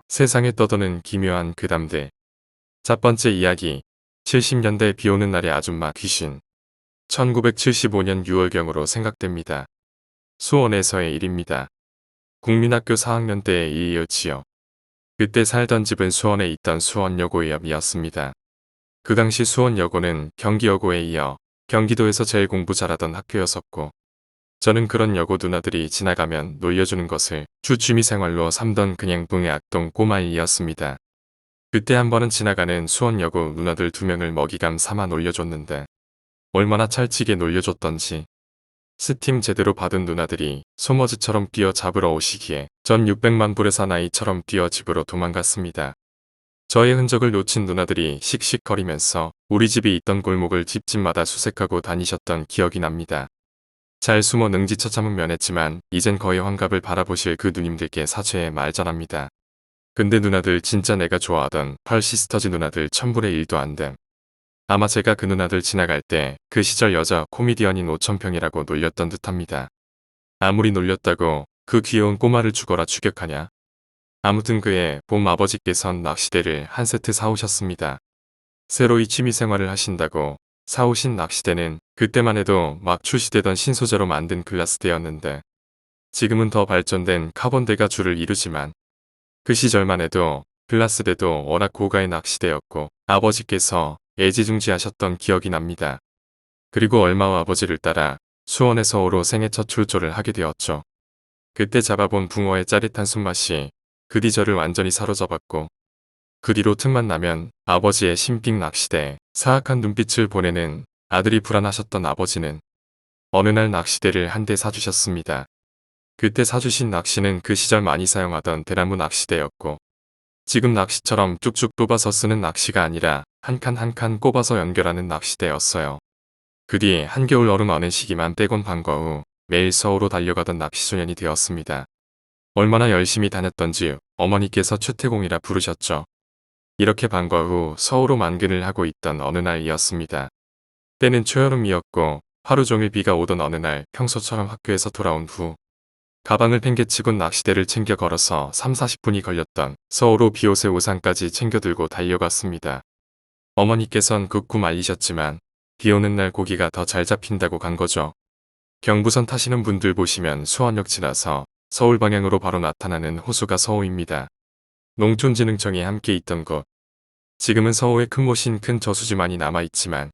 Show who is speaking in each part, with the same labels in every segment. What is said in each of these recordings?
Speaker 1: 세상에 떠도는 기묘한 괴담들. 첫 번째 이야기. 70년대 비오는 날의 아줌마 귀신. 1975년 6월경으로 생각됩니다. 수원에서의 일입니다. 국민학교 4학년 때의 일이었지요. 그때 살던 집은 수원에 있던 수원여고의 옆이었습니다. 그 당시 수원여고는 경기여고에 이어 경기도에서 제일 공부 잘하던 학교였었고, 저는 그런 여고 누나들이 지나가면 놀려주는 것을 주 취미생활로 삼던 그냥 붕의 악동 꼬마이였습니다. 그때 한 번은 지나가는 수원여고 누나들 2명을 먹이감 삼아 놀려줬는데 얼마나 찰지게 놀려줬던지 스팀 제대로 받은 누나들이 소머지처럼 뛰어 잡으러 오시기에 전 600만 불의 사나이처럼 뛰어 집으로 도망갔습니다. 저의 흔적을 놓친 누나들이 씩씩거리면서 우리 집이 있던 골목을 집집마다 수색하고 다니셨던 기억이 납니다. 잘 숨어 능지처 참은 면했지만 이젠 거의 환갑을 바라보실 그 누님들께 사죄의 말 전합니다. 근데 누나들 진짜 내가 좋아하던 펄시스터즈 누나들 1000분의 1도 안 됨. 아마 제가 그 누나들 지나갈 때 그 시절 여자 코미디언인 5000평이라고 놀렸던 듯합니다. 아무리 놀렸다고 그 귀여운 꼬마를 죽어라 추격하냐. 아무튼 그의 봄 아버지께선 낚시대를 한 세트 사오셨습니다. 새로 이 취미생활을 하신다고 사오신 낚시대는 그때만 해도 막 출시되던 신소재로 만든 글라스대였는데 지금은 더 발전된 카본대가 주를 이루지만 그 시절만 해도 글라스대도 워낙 고가의 낚시대였고 아버지께서 애지중지하셨던 기억이 납니다. 그리고 얼마 후 아버지를 따라 수원에서 오로 생애 첫 출조를 하게 되었죠. 그때 잡아본 붕어의 짜릿한 손맛이 그 뒤 저를 완전히 사로잡았고 그 뒤로 틈만 나면 아버지의 신빙 낚시대에 사악한 눈빛을 보내는 아들이 불안하셨던 아버지는 어느 날 낚시대를 한 대 사주셨습니다. 그때 사주신 낚시는 그 시절 많이 사용하던 대나무 낚시대였고 지금 낚시처럼 쭉쭉 뽑아서 쓰는 낚시가 아니라 한 칸 한 칸 꼽아서 연결하는 낚시대였어요. 그 뒤 한겨울 얼음 어는 시기만 빼곤 방과 후 매일 서울로 달려가던 낚시소년이 되었습니다. 얼마나 열심히 다녔던지 어머니께서 최태공이라 부르셨죠. 이렇게 방과 후 서울로 만근을 하고 있던 어느 날이었습니다. 때는 초여름이었고 하루 종일 비가 오던 어느 날 평소처럼 학교에서 돌아온 후 가방을 팽개치곤 낚시대를 챙겨 걸어서 3~40분이 걸렸던 서울호 비옷에 우산까지 챙겨 들고 달려갔습니다. 어머니께선 극구 말리셨지만 비 오는 날 고기가 더 잘 잡힌다고 간 거죠. 경부선 타시는 분들 보시면 수원역 지나서 서울 방향으로 바로 나타나는 호수가 서호입니다. 농촌진흥청이 함께 있던 곳. 지금은 서호의 큰 못인 큰 저수지만이 남아있지만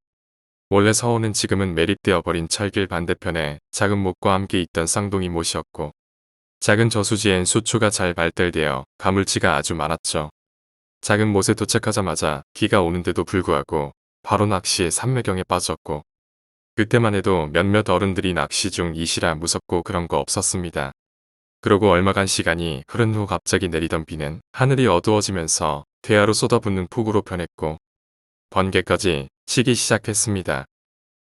Speaker 1: 원래 서호는 지금은 매립되어 버린 철길 반대편에 작은 못과 함께 있던 쌍둥이 못이었고 작은 저수지엔 수초가 잘 발달되어 가물치가 아주 많았죠. 작은 못에 도착하자마자 비가 오는데도 불구하고 바로 낚시에 삼매경에 빠졌고 그때만 해도 몇몇 어른들이 낚시 중 이시라 무섭고 그런 거 없었습니다. 그러고 얼마간 시간이 흐른 후 갑자기 내리던 비는 하늘이 어두워지면서 대야로 쏟아붓는 폭우로 변했고 번개까지 치기 시작했습니다.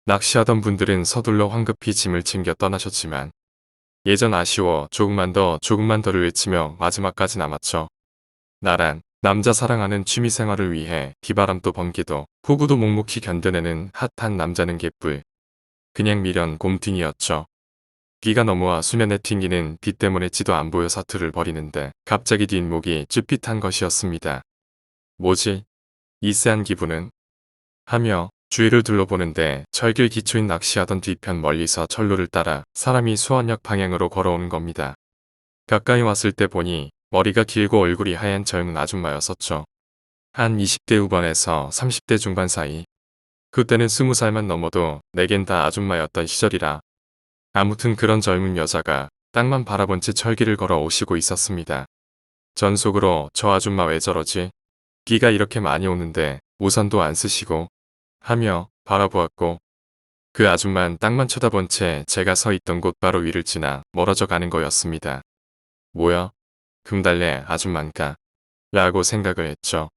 Speaker 1: 낚시하던 분들은 서둘러 황급히 짐을 챙겨 떠나셨지만 예전 아쉬워 조금만 더를 외치며 마지막까지 남았죠. 나란 남자 사랑하는 취미생활을 위해 비바람도 번개도 폭우도 묵묵히 견뎌내는 핫한 남자는 개뿔. 그냥 미련 곰팅이었죠. 비가 넘어와 수면에 튕기는 비 때문에 지도 안 보여 사투를 벌이는데 갑자기 뒷목이 쭈삣한 것이었습니다. 뭐지? 이 쎄한 기분은? 하며 주위를 둘러보는데 철길 기초인 낚시하던 뒤편 멀리서 철로를 따라 사람이 수원역 방향으로 걸어오는 겁니다. 가까이 왔을 때 보니 머리가 길고 얼굴이 하얀 젊은 아줌마였었죠. 한 20대 후반에서 30대 중반 사이. 그때는 20살만 넘어도 내겐 다 아줌마였던 시절이라. 아무튼 그런 젊은 여자가 땅만 바라본 채 철길을 걸어 오시고 있었습니다. 전 속으로 저 아줌마 왜 저러지? 비가 이렇게 많이 오는데 우산도 안 쓰시고 하며 바라보았고 그 아줌만 땅만 쳐다본 채 제가 서 있던 곳 바로 위를 지나 멀어져 가는 거였습니다. 뭐야? 금달래 아줌만가? 라고 생각을 했죠.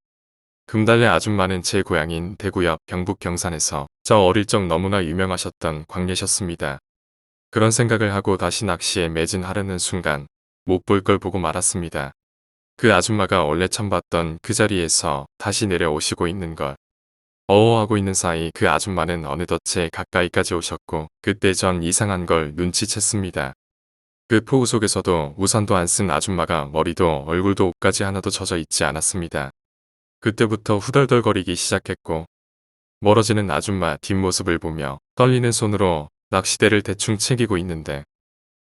Speaker 1: 금달래 아줌마는 제 고향인 대구 옆 경북 경산에서 저 어릴 적 너무나 유명하셨던 광녀셨습니다. 그런 생각을 하고 다시 낚시에 매진하려는 순간 못 볼 걸 보고 말았습니다. 그 아줌마가 원래 처음 봤던 그 자리에서 다시 내려오시고 있는 걸. 어어하고 있는 사이 그 아줌마는 어느덧 제 가까이까지 오셨고 그때 전 이상한 걸 눈치챘습니다. 그 폭우 속에서도 우산도 안 쓴 아줌마가 머리도 얼굴도 옷까지 하나도 젖어 있지 않았습니다. 그때부터 후덜덜거리기 시작했고 멀어지는 아줌마 뒷모습을 보며 떨리는 손으로 낚시대를 대충 챙기고 있는데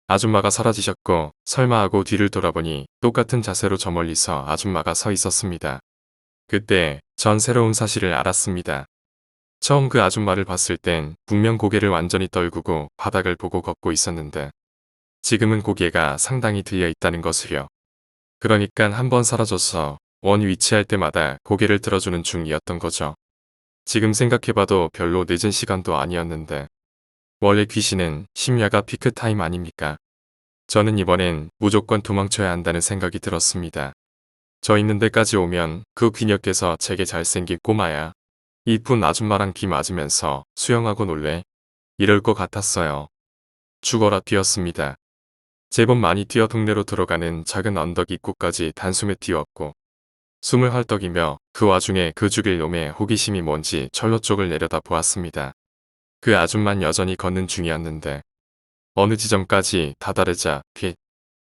Speaker 1: 아줌마가 사라지셨고 설마 하고 뒤를 돌아보니 똑같은 자세로 저 멀리서 아줌마가 서 있었습니다. 그때 전 새로운 사실을 알았습니다. 처음 그 아줌마를 봤을 땐 분명 고개를 완전히 떨구고 바닥을 보고 걷고 있었는데 지금은 고개가 상당히 들려 있다는 것을요. 그러니까 한번 사라져서 원 위치할 때마다 고개를 들어주는 중이었던 거죠. 지금 생각해봐도 별로 늦은 시간도 아니었는데 원래 귀신은 심야가 피크타임 아닙니까? 저는 이번엔 무조건 도망쳐야 한다는 생각이 들었습니다. 저 있는 데까지 오면 그 귀녀께서 제게 잘생긴 꼬마야. 이쁜 아줌마랑 비 맞으면서 수영하고 놀래. 이럴 것 같았어요. 죽어라 뛰었습니다. 제법 많이 뛰어 동네로 들어가는 작은 언덕 입구까지 단숨에 뛰었고 숨을 헐떡이며 그 와중에 그 죽일 놈의 호기심이 뭔지 철로 쪽을 내려다 보았습니다. 그 아줌만 여전히 걷는 중이었는데 어느 지점까지 다다르자 핏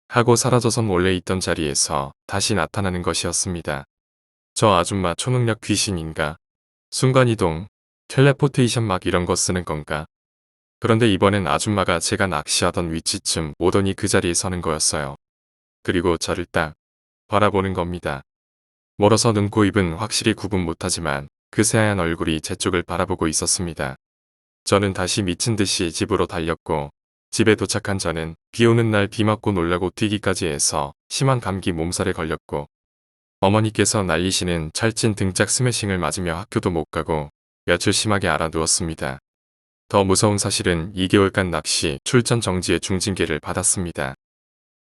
Speaker 1: 하고 사라져선 원래 있던 자리에서 다시 나타나는 것이었습니다. 저 아줌마 초능력 귀신인가? 순간이동, 텔레포테이션 막 이런 거 쓰는 건가? 그런데 이번엔 아줌마가 제가 낚시하던 위치쯤 오더니 그 자리에 서는 거였어요. 그리고 저를 딱 바라보는 겁니다. 멀어서 눈, 코, 입은 확실히 구분 못하지만 그 새하얀 얼굴이 제 쪽을 바라보고 있었습니다. 저는 다시 미친 듯이 집으로 달렸고 집에 도착한 저는 비 오는 날 비 맞고 놀라고 뛰기까지 해서 심한 감기 몸살에 걸렸고 어머니께서 날리시는 찰진 등짝 스매싱을 맞으며 학교도 못 가고 며칠 심하게 알아 누웠습니다. 더 무서운 사실은 2개월간 낚시 출전 정지의 중징계를 받았습니다.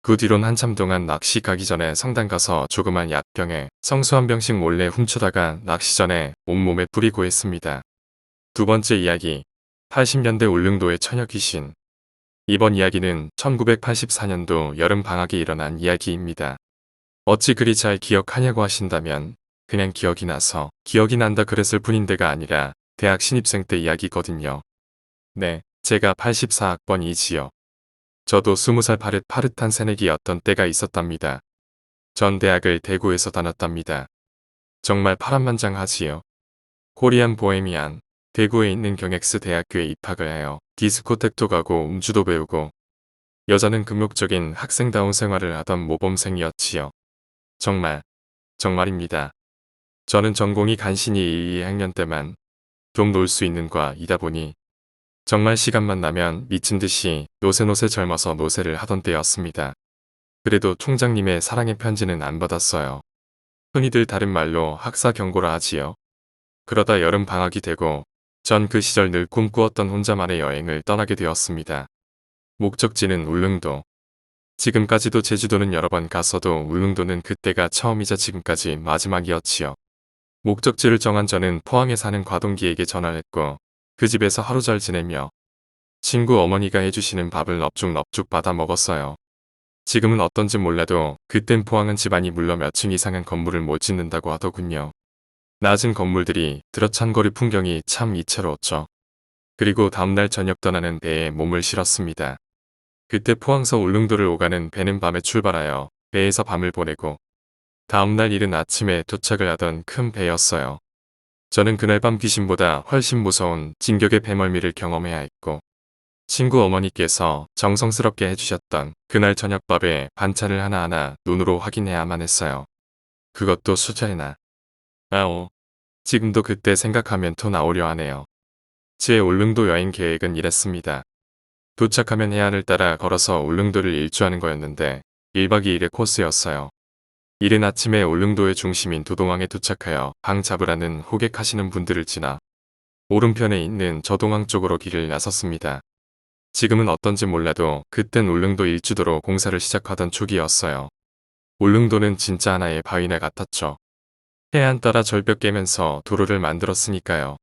Speaker 1: 그 뒤론 한참 동안 낚시 가기 전에 성당 가서 조그만 약병에 성수 한 병씩 몰래 훔쳐다가 낚시 전에 온몸에 뿌리고 했습니다. 두 번째 이야기, 80년대 울릉도의 처녀 귀신. 이번 이야기는 1984년도 여름방학에 일어난 이야기입니다. 어찌 그리 잘 기억하냐고 하신다면 그냥 기억이 나서 기억이 난다 그랬을 뿐인데가 아니라 대학 신입생 때 이야기거든요. 네, 제가 84학번이지요. 저도 20살 파릇파릇한 새내기였던 때가 있었답니다. 전 대학을 대구에서 다녔답니다. 정말 파란만장하지요. 코리안 보헤미안, 대구에 있는 경엑스 대학교에 입학을 해요. 디스코텍도 가고 음주도 배우고 여자는 금욕적인 학생다운 생활을 하던 모범생이었지요. 정말입니다. 저는 전공이 간신히 2학년 때만 좀 놀 수 있는 과이다 보니 정말 시간만 나면 미친 듯이 노세노세 젊어서 노세를 하던 때였습니다. 그래도 총장님의 사랑의 편지는 안 받았어요. 흔히들 다른 말로 학사 경고라 하지요. 그러다 여름 방학이 되고 전 그 시절 늘 꿈꾸었던 혼자만의 여행을 떠나게 되었습니다. 목적지는 울릉도. 지금까지도 제주도는 여러 번 갔어도 울릉도는 그때가 처음이자 지금까지 마지막이었지요. 목적지를 정한 저는 포항에 사는 과동기에게 전화를 했고 그 집에서 하루 잘 지내며 친구 어머니가 해주시는 밥을 넙죽넙죽 받아 먹었어요. 지금은 어떤지 몰라도 그땐 포항은 집안이 물러 몇 층 이상한 건물을 못 짓는다고 하더군요. 낮은 건물들이 들어찬 거리 풍경이 참 이채로웠죠. 그리고 다음날 저녁 떠나는 배에 몸을 실었습니다. 그때 포항서 울릉도를 오가는 배는 밤에 출발하여 배에서 밤을 보내고 다음날 이른 아침에 도착을 하던 큰 배였어요. 저는 그날 밤 귀신보다 훨씬 무서운 진격의 배멀미를 경험해야 했고 친구 어머니께서 정성스럽게 해주셨던 그날 저녁밥에 반찬을 하나하나 눈으로 확인해야만 했어요. 그것도 수차례나. 아오. 지금도 그때 생각하면 토 나오려 하네요. 제 울릉도 여행 계획은 이랬습니다. 도착하면 해안을 따라 걸어서 울릉도를 일주하는 거였는데 1박 2일의 코스였어요. 이른 아침에 울릉도의 중심인 도동항에 도착하여 방 잡으라는 호객하시는 분들을 지나 오른편에 있는 저동항 쪽으로 길을 나섰습니다. 지금은 어떤지 몰라도 그땐 울릉도 일주도로 공사를 시작하던 초기였어요. 울릉도는 진짜 하나의 바위나 같았죠. 해안 따라 절벽 깨면서 도로를 만들었으니까요.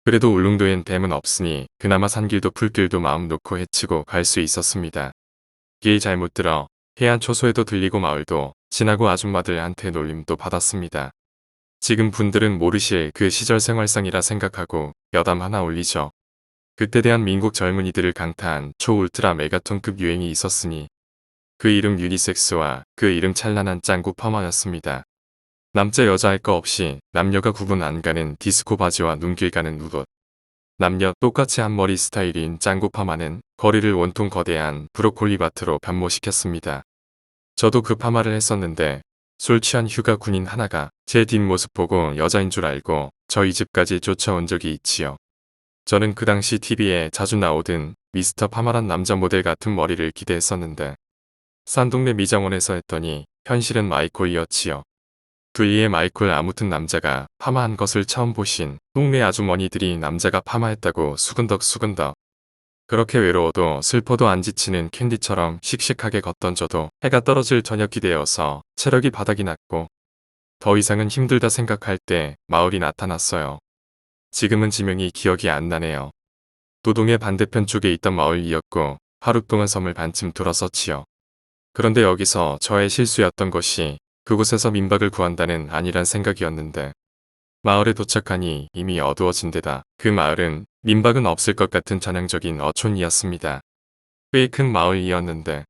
Speaker 1: 그래도 울릉도엔 댐은 없으니 그나마 산길도 풀길도 마음 놓고 헤치고 갈 수 있었습니다. 길 잘못 들어 해안 초소에도 들리고 마을도 지나고 아줌마들한테 놀림도 받았습니다. 지금 분들은 모르실 그 시절 생활상이라 생각하고 여담 하나 올리죠. 그때 대한민국 젊은이들을 강타한 초울트라 메가톤급 유행이 있었으니 그 이름 유니섹스와 그 이름 찬란한 짱구 파마였습니다. 남자 여자 할 거 없이 남녀가 구분 안 가는 디스코 바지와 눈길 가는 눈옷. 남녀 똑같이 한 머리 스타일인 짱구 파마는 거리를 온통 거대한 브로콜리 밭으로 변모시켰습니다. 저도 그 파마를 했었는데 술 취한 휴가 군인 하나가 제 뒷모습 보고 여자인 줄 알고 저희 집까지 쫓아온 적이 있지요. 저는 그 당시 TV에 자주 나오던 미스터 파마란 남자 모델 같은 머리를 기대했었는데 싼동네 미장원에서 했더니 현실은 마이콜이었지요. 둘리의 마이콜. 아무튼 남자가 파마한 것을 처음 보신 동네 아주머니들이 남자가 파마했다고 수근덕수근덕. 그렇게 외로워도 슬퍼도 안 지치는 캔디처럼 씩씩하게 걷던 저도 해가 떨어질 저녁이 되어서 체력이 바닥이 났고 더 이상은 힘들다 생각할 때 마을이 나타났어요. 지금은 지명이 기억이 안 나네요. 도동의 반대편 쪽에 있던 마을이었고 하루 동안 섬을 반쯤 돌았었지요. 그런데 여기서 저의 실수였던 것이 그곳에서 민박을 구한다는 아니란 생각이었는데 마을에 도착하니 이미 어두워진 데다 그 마을은 민박은 없을 것 같은 전형적인 어촌이었습니다. 꽤 큰 마을이었는데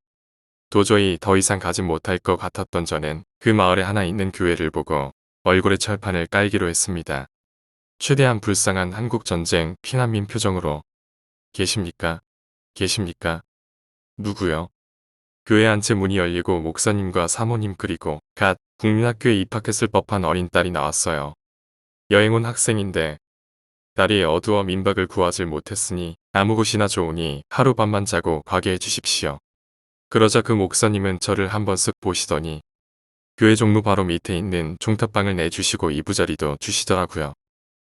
Speaker 1: 도저히 더 이상 가지 못할 것 같았던 저는 그 마을에 하나 있는 교회를 보고 얼굴에 철판을 깔기로 했습니다. 최대한 불쌍한 한국전쟁 피난민 표정으로 계십니까? 계십니까? 누구요? 교회 한 채 문이 열리고 목사님과 사모님 그리고 갓 국민학교에 입학했을 법한 어린 딸이 나왔어요. 여행 온 학생인데 딸이 어두워 민박을 구하지 못했으니 아무 곳이나 좋으니 하룻밤만 자고 가게 해주십시오. 그러자 그 목사님은 저를 한번 쓱 보시더니 교회 종로 바로 밑에 있는 종탑방을 내주시고 이부자리도 주시더라고요.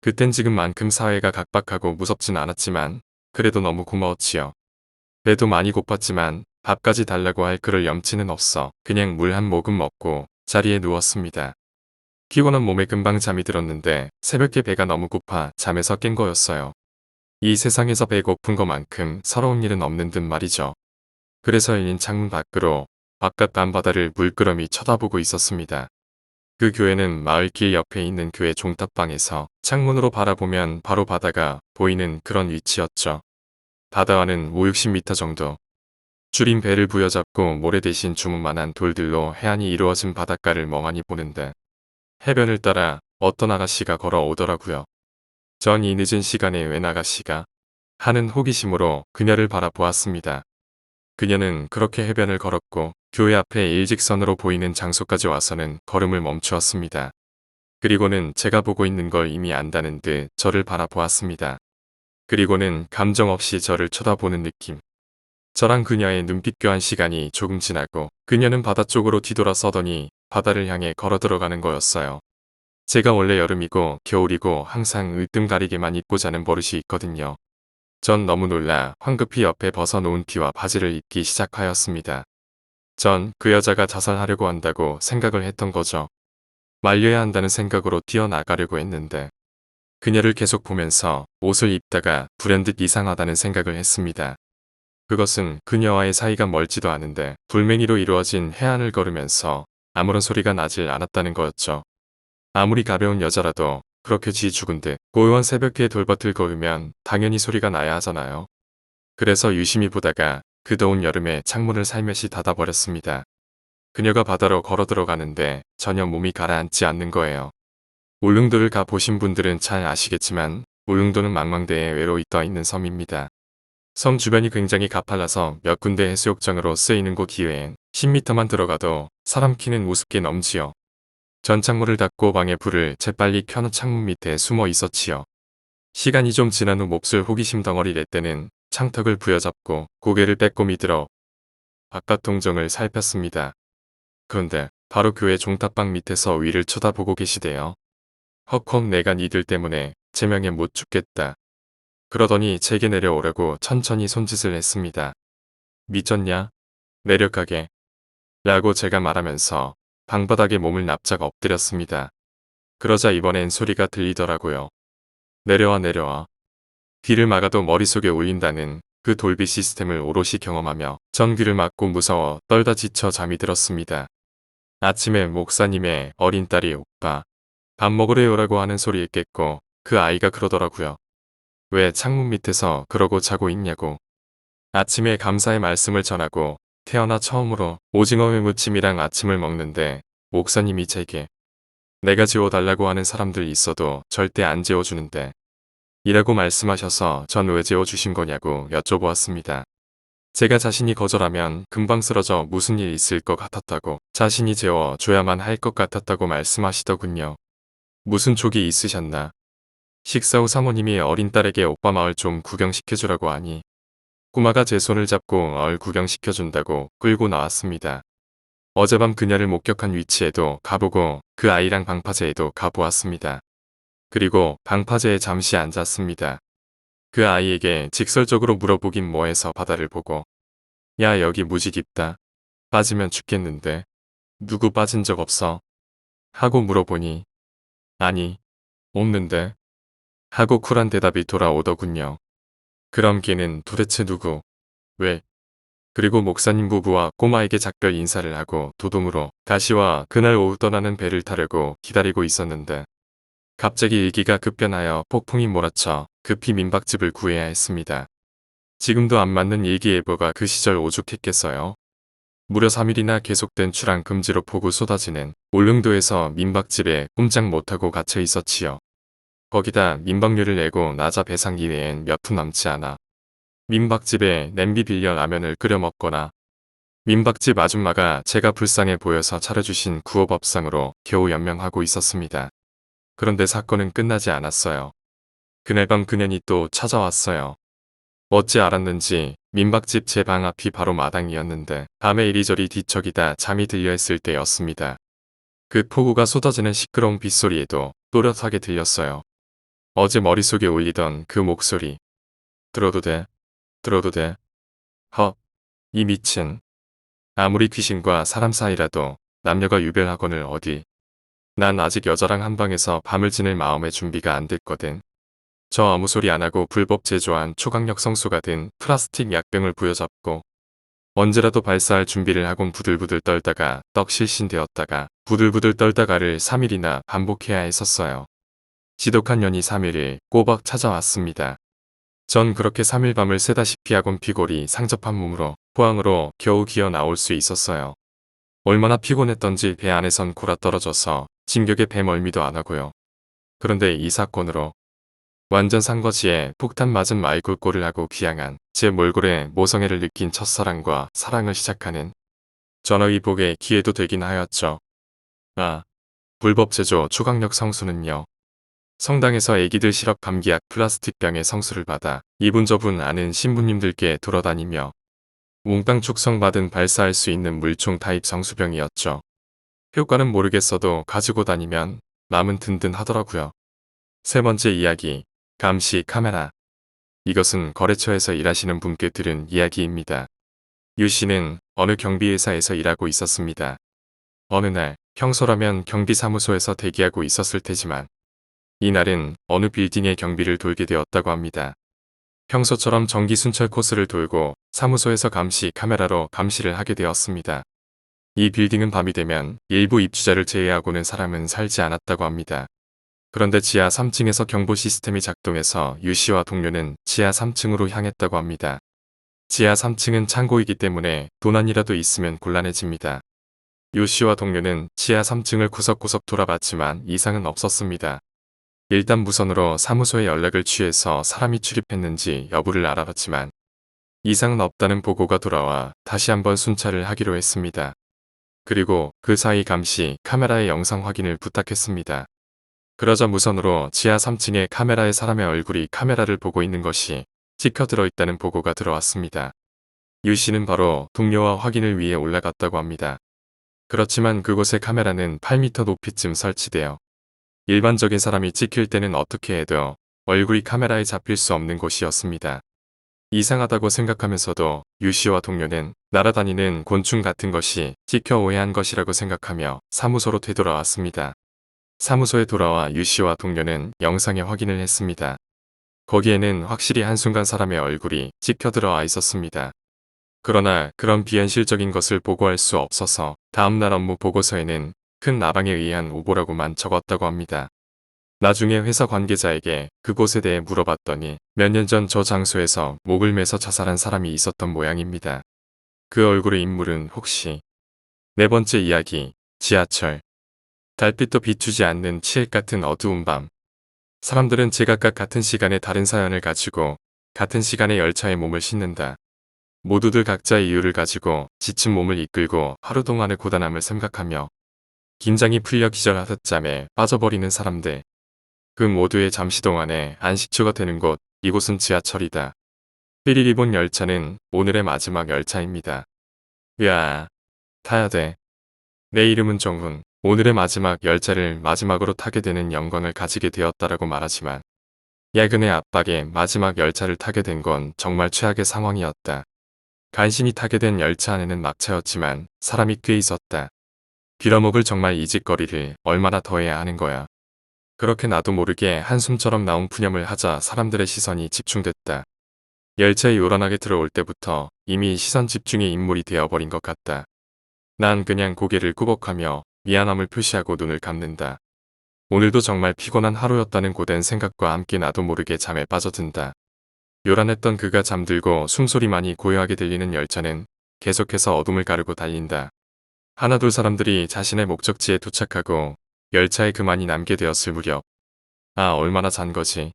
Speaker 1: 그땐 지금만큼 사회가 각박하고 무섭진 않았지만 그래도 너무 고마웠지요. 배도 많이 고팠지만 밥까지 달라고 할 그럴 염치는 없어 그냥 물 한 모금 먹고 자리에 누웠습니다. 피곤한 몸에 금방 잠이 들었는데 새벽에 배가 너무 고파 잠에서 깬 거였어요. 이 세상에서 배고픈 것만큼 서러운 일은 없는 듯 말이죠. 그래서 열린 창문 밖으로 바깥 밤바다를 물끄러미 쳐다보고 있었습니다. 그 교회는 마을길 옆에 있는 교회 종탑방에서 창문으로 바라보면 바로 바다가 보이는 그런 위치였죠. 바다와는 5-60m 정도. 줄인 배를 부여잡고 모래 대신 주문만한 돌들로 해안이 이루어진 바닷가를 멍하니 보는데 해변을 따라 어떤 아가씨가 걸어오더라고요. 전 이 늦은 시간에 웬 아가씨가 하는 호기심으로 그녀를 바라보았습니다. 그녀는 그렇게 해변을 걸었고 교회 앞에 일직선으로 보이는 장소까지 와서는 걸음을 멈추었습니다. 그리고는 제가 보고 있는 걸 이미 안다는 듯 저를 바라보았습니다. 그리고는 감정 없이 저를 쳐다보는 느낌. 저랑 그녀의 눈빛 교환 시간이 조금 지나고 그녀는 바다 쪽으로 뒤돌아서더니 바다를 향해 걸어 들어가는 거였어요. 제가 원래 여름이고 겨울이고 항상 으뜸 가리개만 입고 자는 버릇이 있거든요. 전 너무 놀라 황급히 옆에 벗어놓은 티와 바지를 입기 시작하였습니다. 전 그 여자가 자살하려고 한다고 생각을 했던 거죠. 말려야 한다는 생각으로 뛰어나가려고 했는데 그녀를 계속 보면서 옷을 입다가 불현듯 이상하다는 생각을 했습니다. 그것은 그녀와의 사이가 멀지도 않은데 불맹이로 이루어진 해안을 걸으면서 아무런 소리가 나질 않았다는 거였죠. 아무리 가벼운 여자라도 그렇게 쥐 죽은 듯 고요한 새벽에 돌밭을 걸으면 당연히 소리가 나야 하잖아요. 그래서 유심히 보다가 그 더운 여름에 창문을 살며시 닫아버렸습니다. 그녀가 바다로 걸어 들어가는데 전혀 몸이 가라앉지 않는 거예요. 울릉도를 가 보신 분들은 잘 아시겠지만 울릉도는 망망대해 외로이 떠 있는 섬입니다. 섬 주변이 굉장히 가팔라서 몇 군데 해수욕장으로 쓰이는 곳 이외엔 10m만 들어가도 사람 키는 우습게 넘지요. 전 창문을 닫고 방에 불을 재빨리 켜놓은 창문 밑에 숨어 있었지요. 시간이 좀 지난 후 몹쓸 호기심 덩어리 렛대는 창턱을 부여잡고 고개를 빼꼼히 들어 바깥 동정을 살폈습니다. 그런데 바로 교회 종탑방 밑에서 위를 쳐다보고 계시대요. 헉헉 내가 니들 때문에 제명에 못 죽겠다. 그러더니 제게 내려오라고 천천히 손짓을 했습니다. 미쳤냐? 내려가게. 라고 제가 말하면서 방바닥에 몸을 납작 엎드렸습니다. 그러자 이번엔 소리가 들리더라고요. 내려와 내려와. 귀를 막아도 머릿속에 울린다는 그 돌비 시스템을 오롯이 경험하며 전 귀를 막고 무서워 떨다 지쳐 잠이 들었습니다. 아침에 목사님의 어린 딸이 오빠 밥 먹으래요라고 하는 소리에 깼고 그 아이가 그러더라고요. 왜 창문 밑에서 그러고 자고 있냐고. 아침에 감사의 말씀을 전하고 태어나 처음으로 오징어회 무침이랑 아침을 먹는데 목사님이 제게 내가 재워달라고 하는 사람들 있어도 절대 안 재워주는데 이라고 말씀하셔서 전 왜 재워주신 거냐고 여쭤보았습니다. 제가 자신이 거절하면 금방 쓰러져 무슨 일 있을 것 같았다고 자신이 재워줘야만 할 것 같았다고 말씀하시더군요. 무슨 족이 있으셨나. 식사 후 사모님이 어린 딸에게 오빠 마을 좀 구경시켜주라고 하니 꼬마가 제 손을 잡고 구경시켜준다고 끌고 나왔습니다. 어젯밤 그녀를 목격한 위치에도 가보고 그 아이랑 방파제에도 가보았습니다. 그리고 방파제에 잠시 앉았습니다. 그 아이에게 직설적으로 물어보긴 뭐해서 바다를 보고 야 여기 무지 깊다. 빠지면 죽겠는데 누구 빠진 적 없어? 하고 물어보니 아니 없는데 하고 쿨한 대답이 돌아오더군요. 그럼 걔는 도대체 누구? 왜? 그리고 목사님 부부와 꼬마에게 작별 인사를 하고 도동으로 다시와 그날 오후 떠나는 배를 타려고 기다리고 있었는데 갑자기 일기가 급변하여 폭풍이 몰아쳐 급히 민박집을 구해야 했습니다. 지금도 안 맞는 일기예보가 그 시절 오죽했겠어요. 무려 3일이나 계속된 출항 금지로 폭우 쏟아지는 울릉도에서 민박집에 꼼짝 못하고 갇혀 있었지요. 거기다 민박료를 내고 나자 배상 이외엔 몇 푼 남지 않아 민박집에 냄비 빌려 라면을 끓여 먹거나 민박집 아줌마가 제가 불쌍해 보여서 차려주신 구호밥상으로 겨우 연명하고 있었습니다. 그런데 사건은 끝나지 않았어요. 그날 밤 그년이 또 찾아왔어요. 어찌 알았는지 민박집 제 방 앞이 바로 마당이었는데 밤에 이리저리 뒤척이다 잠이 들려 했을 때였습니다. 그 폭우가 쏟아지는 시끄러운 빗소리에도 또렷하게 들렸어요. 어제 머릿속에 울리던 그 목소리. 들어도 돼? 들어도 돼? 이 미친. 아무리 귀신과 사람 사이라도 남녀가 유별하거늘 어디. 난 아직 여자랑 한 방에서 밤을 지낼 마음의 준비가 안 됐거든. 저 아무 소리 안 하고 불법 제조한 초강력 성수가 든 플라스틱 약병을 부여잡고 언제라도 발사할 준비를 하곤 부들부들 떨다가 떡실신되었다가 부들부들 떨다가를 3일이나 반복해야 했었어요. 지독한 년이 3일을 꼬박 찾아왔습니다. 전 그렇게 3일 밤을 새다시피 하곤 피골이 상접한 몸으로 포항으로 겨우 기어 나올 수 있었어요. 얼마나 피곤했던지 배 안에선 골아떨어져서 진격에 배 멀미도 안 하고요. 그런데 이 사건으로 완전 산거지에 폭탄 맞은 마이골골을 하고 귀향한 제 몰골에 모성애를 느낀 첫사랑과 사랑을 시작하는 전어위복의 기회도 되긴 하였죠. 불법 제조 초강력 성수는요. 성당에서 애기들 시럽 감기약 플라스틱병에 성수를 받아 이분저분 아는 신부님들께 돌아다니며 몽땅 축성받은 발사할 수 있는 물총 타입 성수병이었죠. 효과는 모르겠어도 가지고 다니면 마음은 든든하더라고요. 세 번째 이야기, 감시 카메라. 이것은 거래처에서 일하시는 분께 들은 이야기입니다. 유 씨는 어느 경비회사에서 일하고 있었습니다. 어느 날 평소라면 경비사무소에서 대기하고 있었을 테지만 이날은 어느 빌딩의 경비를 돌게 되었다고 합니다. 평소처럼 정기 순찰 코스를 돌고 사무소에서 감시 카메라로 감시를 하게 되었습니다. 이 빌딩은 밤이 되면 일부 입주자를 제외하고는 사람은 살지 않았다고 합니다. 그런데 지하 3층에서 경보 시스템이 작동해서 유 씨와 동료는 지하 3층으로 향했다고 합니다. 지하 3층은 창고이기 때문에 도난이라도 있으면 곤란해집니다. 유 씨와 동료는 지하 3층을 구석구석 돌아봤지만 이상은 없었습니다. 일단 무선으로 사무소에 연락을 취해서 사람이 출입했는지 여부를 알아봤지만 이상은 없다는 보고가 돌아와 다시 한번 순찰을 하기로 했습니다. 그리고 그 사이 감시 카메라의 영상 확인을 부탁했습니다. 그러자 무선으로 지하 3층에 카메라에 사람의 얼굴이 카메라를 보고 있는 것이 찍혀 들어있다는 보고가 들어왔습니다. 유 씨는 바로 동료와 확인을 위해 올라갔다고 합니다. 그렇지만 그곳의 카메라는 8m 높이쯤 설치되어 일반적인 사람이 찍힐 때는 어떻게 해도 얼굴이 카메라에 잡힐 수 없는 곳이었습니다. 이상하다고 생각하면서도 유 씨와 동료는 날아다니는 곤충 같은 것이 찍혀 오해한 것이라고 생각하며 사무소로 되돌아왔습니다. 사무소에 돌아와 유 씨와 동료는 영상에 확인을 했습니다. 거기에는 확실히 한순간 사람의 얼굴이 찍혀 들어와 있었습니다. 그러나 그런 비현실적인 것을 보고할 수 없어서 다음날 업무 보고서에는 큰 나방에 의한 오보라고만 적었다고 합니다. 나중에 회사 관계자에게 그곳에 대해 물어봤더니 몇 년 전 저 장소에서 목을 매서 자살한 사람이 있었던 모양입니다. 그 얼굴의 인물은 혹시. 네 번째 이야기, 지하철. 달빛도 비추지 않는 칠흑 같은 어두운 밤. 사람들은 제각각 같은 시간에 다른 사연을 가지고 같은 시간에 열차에 몸을 싣는다. 모두들 각자의 이유를 가지고 지친 몸을 이끌고 하루 동안의 고단함을 생각하며 긴장이 풀려 기절하듯 잠에 빠져버리는 사람들. 그 모두의 잠시 동안에 안식처가 되는 곳, 이곳은 지하철이다. 삐리리 본 열차는 오늘의 마지막 열차입니다. 으아, 타야 돼. 내 이름은 정훈. 오늘의 마지막 열차를 마지막으로 타게 되는 영광을 가지게 되었다라고 말하지만 야근의 압박에 마지막 열차를 타게 된 건 정말 최악의 상황이었다. 간신히 타게 된 열차 안에는 막차였지만 사람이 꽤 있었다. 빌어먹을 정말 이짓거리를 얼마나 더 해야 하는 거야. 그렇게 나도 모르게 한숨처럼 나온 푸념을 하자 사람들의 시선이 집중됐다. 열차에 요란하게 들어올 때부터 이미 시선 집중의 인물이 되어버린 것 같다. 난 그냥 고개를 꾸벅하며 미안함을 표시하고 눈을 감는다. 오늘도 정말 피곤한 하루였다는 고된 생각과 함께 나도 모르게 잠에 빠져든다. 요란했던 그가 잠들고 숨소리만이 고요하게 들리는 열차는 계속해서 어둠을 가르고 달린다. 하나둘 사람들이 자신의 목적지에 도착하고 열차에 그만이 남게 되었을 무렵. 아, 얼마나 잔 거지.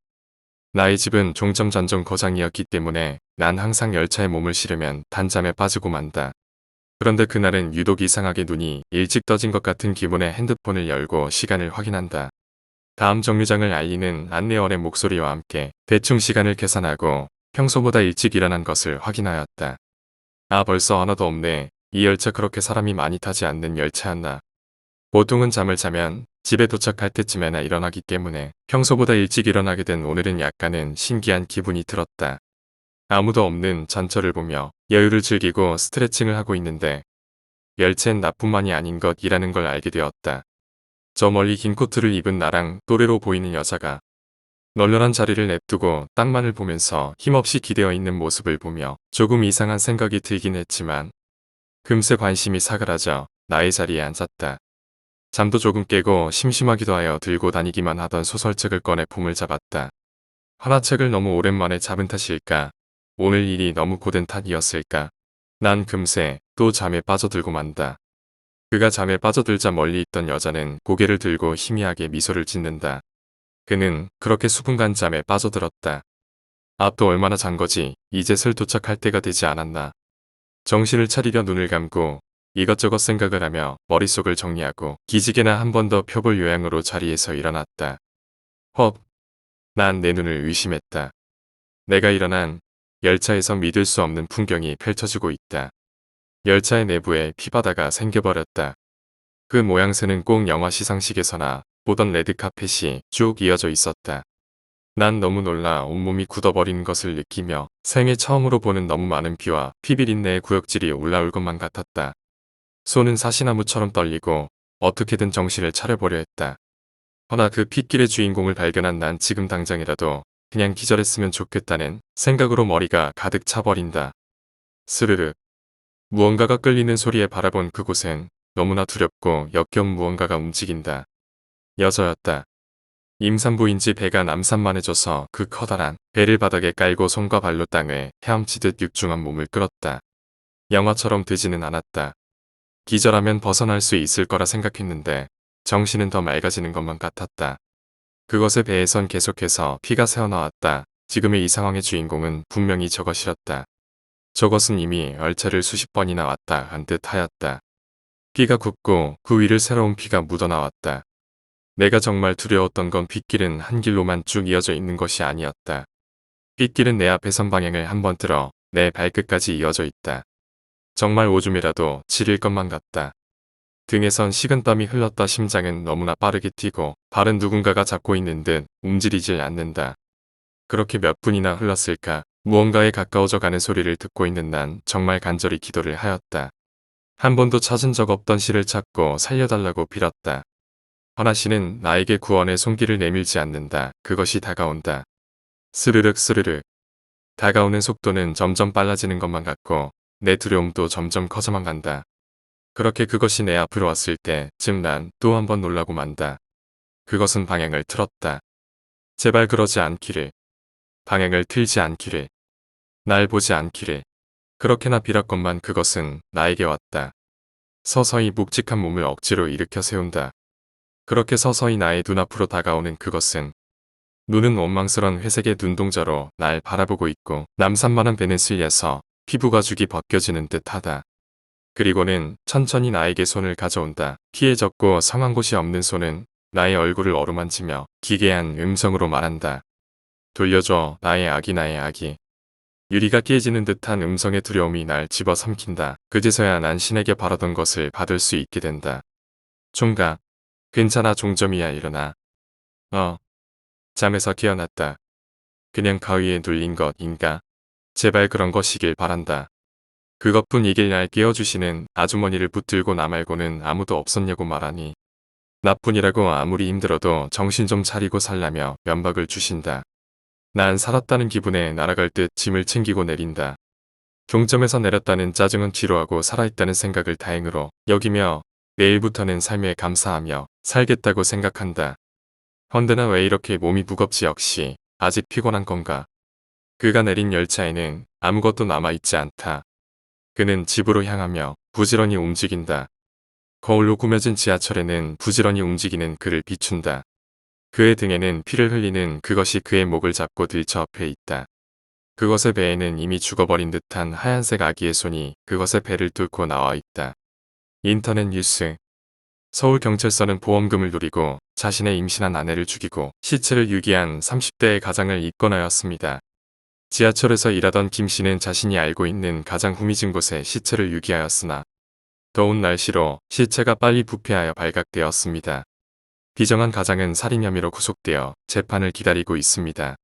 Speaker 1: 나의 집은 종점전점 거장이었기 때문에 난 항상 열차에 몸을 실으면 단잠에 빠지고 만다. 그런데 그날은 유독 이상하게 눈이 일찍 떠진 것 같은 기분에 핸드폰을 열고 시간을 확인한다. 다음 정류장을 알리는 안내원의 목소리와 함께 대충 시간을 계산하고 평소보다 일찍 일어난 것을 확인하였다. 아, 벌써 하나도 없네. 이 열차 그렇게 사람이 많이 타지 않는 열차였나. 보통은 잠을 자면 집에 도착할 때쯤에나 일어나기 때문에 평소보다 일찍 일어나게 된 오늘은 약간은 신기한 기분이 들었다. 아무도 없는 전철을 보며 여유를 즐기고 스트레칭을 하고 있는데 열차엔 나뿐만이 아닌 것이라는 걸 알게 되었다. 저 멀리 긴 코트를 입은 나랑 또래로 보이는 여자가 널널한 자리를 냅두고 땅만을 보면서 힘없이 기대어 있는 모습을 보며 조금 이상한 생각이 들긴 했지만 금세 관심이 사그라져 나의 자리에 앉았다. 잠도 조금 깨고 심심하기도 하여 들고 다니기만 하던 소설책을 꺼내 폼을 잡았다. 하나책을 너무 오랜만에 잡은 탓일까? 오늘 일이 너무 고된 탓이었을까? 난 금세 또 잠에 빠져들고 만다. 그가 잠에 빠져들자 멀리 있던 여자는 고개를 들고 희미하게 미소를 짓는다. 그는 그렇게 수분간 잠에 빠져들었다. 앞도 얼마나 잔 거지. 이제 슬 도착할 때가 되지 않았나. 정신을 차리려 눈을 감고 이것저것 생각을 하며 머릿속을 정리하고 기지개나 한 번 더 펴볼 요양으로 자리에서 일어났다. 헉! 난 내 눈을 의심했다. 내가 일어난 열차에서 믿을 수 없는 풍경이 펼쳐지고 있다. 열차의 내부에 피바다가 생겨버렸다. 그 모양새는 꼭 영화 시상식에서나 보던 레드카펫이 쭉 이어져 있었다. 난 너무 놀라 온몸이 굳어버리는 것을 느끼며 생애 처음으로 보는 너무 많은 비와 피비린내의 구역질이 올라올 것만 같았다. 손은 사시나무처럼 떨리고 어떻게든 정신을 차려보려 했다. 허나 그 핏길의 주인공을 발견한 난 지금 당장이라도 그냥 기절했으면 좋겠다는 생각으로 머리가 가득 차버린다. 스르르. 무언가가 끌리는 소리에 바라본 그곳엔 너무나 두렵고 역겨운 무언가가 움직인다. 여자였다. 임산부인지 배가 남산만해져서 그 커다란 배를 바닥에 깔고 손과 발로 땅을 헤엄치듯 육중한 몸을 끌었다. 영화처럼 되지는 않았다. 기절하면 벗어날 수 있을 거라 생각했는데 정신은 더 맑아지는 것만 같았다. 그것의 배에선 계속해서 피가 새어나왔다. 지금의 이 상황의 주인공은 분명히 저것이었다. 저것은 이미 열차를 수십 번이나 왔다 간 듯 하였다. 피가 굽고 그 위를 새로운 피가 묻어나왔다. 내가 정말 두려웠던 건 빗길은 한 길로만 쭉 이어져 있는 것이 아니었다. 빗길은 내 앞에 선 방향을 한번 틀어 내 발끝까지 이어져 있다. 정말 오줌이라도 지릴 것만 같다. 등에선 식은땀이 흘렀다. 심장은 너무나 빠르게 뛰고 발은 누군가가 잡고 있는 듯 움직이질 않는다. 그렇게 몇 분이나 흘렀을까. 무언가에 가까워져 가는 소리를 듣고 있는 난 정말 간절히 기도를 하였다. 한 번도 찾은 적 없던 씨를 찾고 살려달라고 빌었다. 허나 씨는 나에게 구원의 손길을 내밀지 않는다. 그것이 다가온다. 스르륵 스르륵. 다가오는 속도는 점점 빨라지는 것만 같고 내 두려움도 점점 커져만 간다. 그렇게 그것이 내 앞으로 왔을 때쯤 난 또 한 번 놀라고 만다. 그것은 방향을 틀었다. 제발 그러지 않기를. 방향을 틀지 않기를. 날 보지 않기를. 그렇게나 빌었건만 그것은 나에게 왔다. 서서히 묵직한 몸을 억지로 일으켜 세운다. 그렇게 서서히 나의 눈앞으로 다가오는 그것은 눈은 원망스런 회색의 눈동자로 날 바라보고 있고 남산만한 배는 쓸려서 피부 가죽이 벗겨지는 듯하다. 그리고는 천천히 나에게 손을 가져온다. 키에 적고 성한 곳이 없는 손은 나의 얼굴을 어루만지며 기괴한 음성으로 말한다. 돌려줘 나의 아기 나의 아기. 유리가 깨지는 듯한 음성의 두려움이 날 집어삼킨다. 그제서야 난 신에게 바라던 것을 받을 수 있게 된다. 총각, 괜찮아 종점이야 일어나. 잠에서 깨어났다. 그냥 가위에 눌린 것인가? 제발 그런 것이길 바란다. 그것뿐이길 날 깨워주시는 아주머니를 붙들고 나 말고는 아무도 없었냐고 말하니 나뿐이라고 아무리 힘들어도 정신 좀 차리고 살라며 면박을 주신다. 난 살았다는 기분에 날아갈 듯 짐을 챙기고 내린다. 종점에서 내렸다는 짜증은 뒤로하고 살아있다는 생각을 다행으로 여기며 내일부터는 삶에 감사하며 살겠다고 생각한다. 헌데나 왜 이렇게 몸이 무겁지 역시 아직 피곤한 건가. 그가 내린 열차에는 아무것도 남아있지 않다. 그는 집으로 향하며 부지런히 움직인다. 거울로 꾸며진 지하철에는 부지런히 움직이는 그를 비춘다. 그의 등에는 피를 흘리는 그것이 그의 목을 잡고 들쳐업해 있다. 그것의 배에는 이미 죽어버린 듯한 하얀색 아기의 손이 그것의 배를 뚫고 나와 있다. 인터넷 뉴스. 서울경찰서는 보험금을 노리고 자신의 임신한 아내를 죽이고 시체를 유기한 30대의 가장을 입건하였습니다. 지하철에서 일하던 김 씨는 자신이 알고 있는 가장 후미진 곳에 시체를 유기하였으나 더운 날씨로 시체가 빨리 부패하여 발각되었습니다. 비정한 가장은 살인 혐의로 구속되어 재판을 기다리고 있습니다.